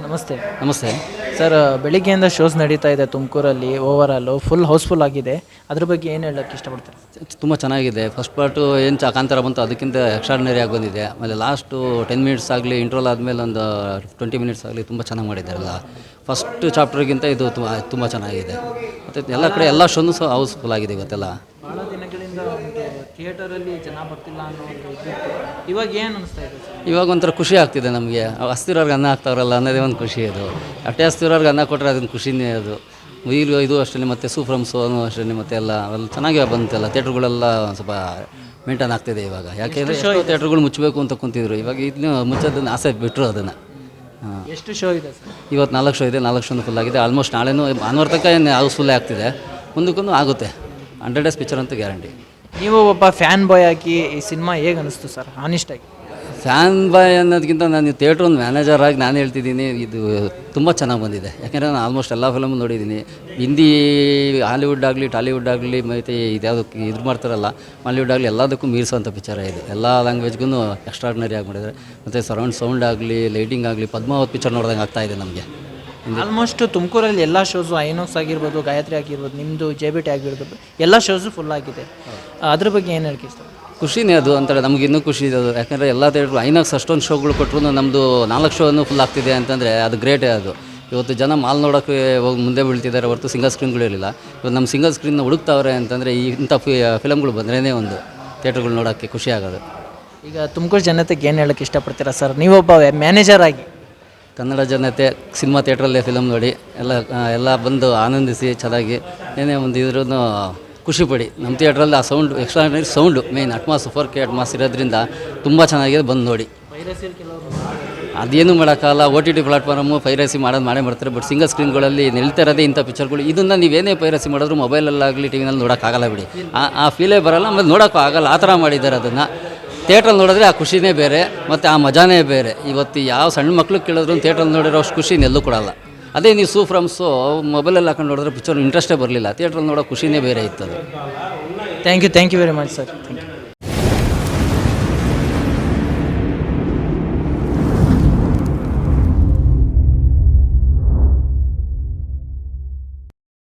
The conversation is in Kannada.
ನಮಸ್ತೆ. ನಮಸ್ತೆ. ಸರ್, ಬೆಳಿಗ್ಗೆಯಿಂದ ಶೋಸ್ ನಡೀತಾ ಇದೆ ತುಮಕೂರಲ್ಲಿ. ಓವರಾಲು ಫುಲ್ ಹೌಸ್ಫುಲ್ ಆಗಿದೆ. ಅದ್ರ ಬಗ್ಗೆ ಏನು ಹೇಳೋಕ್ಕೆ ಇಷ್ಟಪಡ್ತೀರಾ? ತುಂಬ ಚೆನ್ನಾಗಿದೆ. ಫಸ್ಟ್ ಪಾರ್ಟು ಏನು ಕಾಂತಾರ ಬಂತು ಅದಕ್ಕಿಂತ ಎಕ್ಸ್ಟ್ರಾರ್ಡಿನರಿ ಆಗಿ ಬಂದಿದೆ. ಆಮೇಲೆ ಲಾಸ್ಟು 10 ಮಿನಿಟ್ಸ್ ಆಗಲಿ, ಇಂಟ್ರೋಲ್ ಆದಮೇಲೆ ಒಂದು 20 ಮಿನಿಟ್ಸ್ ಆಗಲಿ ತುಂಬ ಚೆನ್ನಾಗಿ ಮಾಡಿದ್ದಾರಲ್ಲ. ಫಸ್ಟ್ ಚಾಪ್ಟರ್ಗಿಂತ ಇದು ತುಂಬ ಚೆನ್ನಾಗಿದೆ. ಮತ್ತು ಎಲ್ಲ ಕಡೆ ಎಲ್ಲ ಶೋನು ಸಹ ಹೌಸ್ಫುಲ್ ಆಗಿದೆ ಇವತ್ತೆಲ್ಲ. ಭಾಳ ದಿನಗಳಿಂದ ಥಿಯೇಟರಲ್ಲಿ ಜನ ಬರ್ತಿಲ್ಲ ಅನ್ನೋ ಒಂದು ಇದಿತ್ತು. ಇವಾಗ ಏನು ಅನಿಸ್ತಾ ಇದೆ ಸರ್? ಇವಾಗ ಒಂಥರ ಖುಷಿ ಆಗ್ತಿದೆ ನಮಗೆ. ಹಸ್ತಿರೋರ್ಗೆ ಅನ್ನ ಹಾಕ್ತಾರಲ್ಲ ಅನ್ನೋದೇ ಒಂದು ಖುಷಿ ಅದು. ಅಷ್ಟೇ ಹಸ್ತಿರೋರ್ಗೆ ಅನ್ನ ಕೊಟ್ಟರೆ ಅದನ್ನು ಖುಷಿನೇ ಅದು. ಇದು ಅಷ್ಟೇ, ಮತ್ತು ಸೂಫ್ರಮ್ಸೋನು ಅಷ್ಟೇ, ಮತ್ತು ಎಲ್ಲ ಅವೆಲ್ಲ ಚೆನ್ನಾಗೇ ಬಂತೆಲ್ಲ. ಥಿಯೇಟ್ರುಗಳೆಲ್ಲ ಸ್ವಲ್ಪ ಮೇಂಟೈನ್ ಆಗ್ತಿದೆ ಇವಾಗ. ಯಾಕೆಂದರೆ ಎಷ್ಟೋ ಥಿಯೇಟ್ರುಗಳು ಮುಚ್ಚಬೇಕು ಅಂತ ಕುಂತಿದ್ರು. ಇವಾಗ ಇದನ್ನು ಮುಚ್ಚೋದನ್ನು ಆಸೆ ಬಿಟ್ಟರು ಅದನ್ನು. ಎಷ್ಟು ಶೋ ಇದೆ ಸರ್? ಇವತ್ತು 4 ಶೋ ಇದೆ. 4 ಶೋನು ಫುಲ್ ಆಗಿದೆ. ಆಲ್ಮೋಸ್ಟ್ ನಾಳೆನೂ ಭಾನುವಾರ ತನಕ ಏನು ಹೌಸ್ಫುಲ್ಲೇ ಆಗ್ತಿದೆ. ಮುಂದಕ್ಕೂ ಆಗುತ್ತೆ. 100 ಡೇಸ್ ಪಿಕ್ಚರ್ ಅಂತೂ ಗ್ಯಾರಂಟಿ. ನೀವು ಒಬ್ಬ ಫ್ಯಾನ್ ಬಾಯ್ ಆಗಿ ಈ ಸಿನಿಮಾ ಹೇಗೆ ಅನಿಸ್ತು ಸರ್, ಆನೆಸ್ಟಾಗಿ? ಫ್ಯಾನ್ ಬಾಯ್ ಅನ್ನೋದಕ್ಕಿಂತ ನಾನು ಥಿಯೇಟ್ರ್ ಒಂದು ಮ್ಯಾನೇಜರ್ ಆಗಿ ನಾನು ಹೇಳ್ತಿದ್ದೀನಿ, ಇದು ತುಂಬ ಚೆನ್ನಾಗಿ ಬಂದಿದೆ. ಯಾಕೆಂದರೆ ನಾನು ಆಲ್ಮೋಸ್ಟ್ ಎಲ್ಲ ಫಿಲಮ್ ನೋಡಿದ್ದೀನಿ. ಹಿಂದಿ, ಹಾಲಿವುಡ್ ಆಗಲಿ, ಟಾಲಿವುಡ್ ಆಗಲಿ, ಮತ್ತು ಇದ್ಯಾವುದಕ್ಕೆ ಇದು ಮಾಡ್ತಾರಲ್ಲ, ಮಾಲಿವುಡ್ ಆಗಲಿ, ಎಲ್ಲದಕ್ಕೂ ಮೀರಿಸೋಂಥ ಪಿಕ್ಚರ್ ಇದು. ಎಲ್ಲ ಲ್ಯಾಂಗ್ವೇಜ್ಗೂ ಎಕ್ಸ್ಟ್ರಾರ್ಡಿನರಿ ಆಗಿ ಮಾಡಿದ್ದಾರೆ. ಮತ್ತು ಸರೌಂಡ್ ಸೌಂಡ್ ಆಗಲಿ, ಲೈಟಿಂಗ್ ಆಗಲಿ, ಪದ್ಮಾವತ್ ಪಿಕ್ಚರ್ ನೋಡಿದಂಗೆ ಆಗ್ತಾಯಿದೆ ನಮಗೆ. ಆಲ್ಮೋಸ್ಟ್ ತುಮಕೂರಲ್ಲಿ ಎಲ್ಲ ಶೋಸು, ಐನಾಕ್ಸ್ ಆಗಿರ್ಬೋದು, ಗಾಯತ್ರಿ ಆಗಿರ್ಬೋದು, ನಿಮ್ಮದು JBT ಆಗಿರ್ಬೋದು, ಎಲ್ಲ ಶೋಸು ಫುಲ್ ಆಗಿದೆ. ಅದ್ರ ಬಗ್ಗೆ ಏನು ಹೇಳಕ್ಕೆ ಇಷ್ಟ? ಖುಷಿನೇ ಅದು ಅಂತಾರೆ. ನಮ್ಗೆ ಇನ್ನೂ ಖುಷಿ ಇದೆ ಅದು. ಯಾಕೆಂದರೆ ಎಲ್ಲ ಥಿಯೇಟ್ರು ಐನಾಕ್ಸ್ ಅಷ್ಟೊಂದು ಶೋಗಳು ಕೊಟ್ಟರು ನಮ್ಮದು 4 ಶೋನು ಫುಲ್ ಆಗ್ತಿದೆ ಅಂತಂದರೆ ಅದು ಗ್ರೇಟೇ ಅದು. ಇವತ್ತು ಜನ ಮಾಲ್ ನೋಡೋಕ್ಕೆ ಹೋಗಿ ಮುಂದೆ ಬೀಳ್ತಿದ್ದಾರೆ ಹೊರತು ಸಿಂಗಲ್ ಸ್ಕ್ರೀನ್ಗಳು ಇರಲಿಲ್ಲ. ಇವತ್ತು ನಮ್ಮ ಸಿಂಗಲ್ ಸ್ಕ್ರೀನ್ನ ಹುಡುಕ್ತಾವ್ರೆ ಅಂತಂದರೆ ಇಂಥ ಫಿಲಮ್ಗಳು ಬಂದ್ರೇ ಒಂದು ಥಿಯೇಟ್ರುಗಳು ನೋಡೋಕ್ಕೆ ಖುಷಿ ಆಗೋದು. ಈಗ ತುಮಕೂರು ಜನತೆಗೆ ಏನು ಹೇಳೋಕ್ಕೆ ಇಷ್ಟಪಡ್ತೀರಾ ಸರ್, ನೀವೊಬ್ಬ ಮ್ಯಾನೇಜರ್ ಆಗಿ? ಕನ್ನಡ ಜನತೆ ಸಿನಿಮಾ ಥಿಯೇಟ್ರಲ್ಲೇ ಫಿಲಮ್ ನೋಡಿ ಎಲ್ಲ ಬಂದು ಆನಂದಿಸಿ ಚೆನ್ನಾಗಿ ಏನೇ ಒಂದು ಇದ್ರೂ ಖುಷಿಪಡಿ. ನಮ್ಮ ಥಿಯೇಟ್ರಲ್ಲಿ ಆ sound, extraordinary sound main, Atmos 4K Atmos ಇರೋದ್ರಿಂದ ತುಂಬ ಚೆನ್ನಾಗಿದೆ. ಬಂದು ನೋಡಿ. ಅದೇನು ಮಾಡೋಕ್ಕಲ್ಲ. OTT ಪ್ಲಾಟ್ಫಾರ್ಮು ಪೈರಸಿ ಮಾಡೇ ಮಾಡ್ತಾರೆ. ಬಟ್ ಸಿಂಗಲ್ ಸ್ಕ್ರೀನ್ಗಳಲ್ಲಿ ನಿಲ್ತಾ ಇರೋದೇ ಇಂಥ ಪಿಕ್ಚರ್ಗಳು. ಇದನ್ನು ನೀವೇನೇ ಪೈರಸಿ ಮಾಡಿದ್ರು ಮೊಬೈಲಲ್ಲಾಗಲಿ, ಟಿವಿನಲ್ಲಿ ನೋಡೋಕ್ಕಾಗಲ್ಲ ಬಿಡಿ. ಆ ಫೀಲೇ ಬರೋಲ್ಲ. ಆಮೇಲೆ ನೋಡೋಕ್ಕೂ ಆಗಲ್ಲ. ಆ ಥರ ಮಾಡಿದ್ದಾರೆ ಅದನ್ನು. ಥಿಯೇಟ್ರಲ್ಲಿ ನೋಡಿದ್ರೆ ಆ ಖುಷಿನೇ ಬೇರೆ, ಮತ್ತು ಆ ಮಜಾನೇ ಬೇರೆ. ಇವತ್ತು ಯಾವ ಸಣ್ಣ ಮಕ್ಳಿಗೆ ಕೇಳಿದ್ರು ಥಿಯೇಟ್ರಲ್ಲಿ ನೋಡಿರೋ ಅಷ್ಟು ಖುಷಿ ಎಲ್ಲೂ ಕೊಡಲ್ಲ. ಅದೇ ನೀವು ಸೂಫ್ರಮ್ಸು ಮೊಬೈಲಲ್ಲಿ ಹಾಕೊಂಡು ನೋಡಿದ್ರೆ ಪಿಕ್ಚರ್ ಇಂಟ್ರೆಸ್ಟೇ ಬರಲಿಲ್ಲ. ಥಿಯೇಟ್ರಲ್ಲಿ ನೋಡೋ ಖುಷಿನೇ ಬೇರೆ ಇತ್ತು ಅದು. Thank you very much sir. Thank you.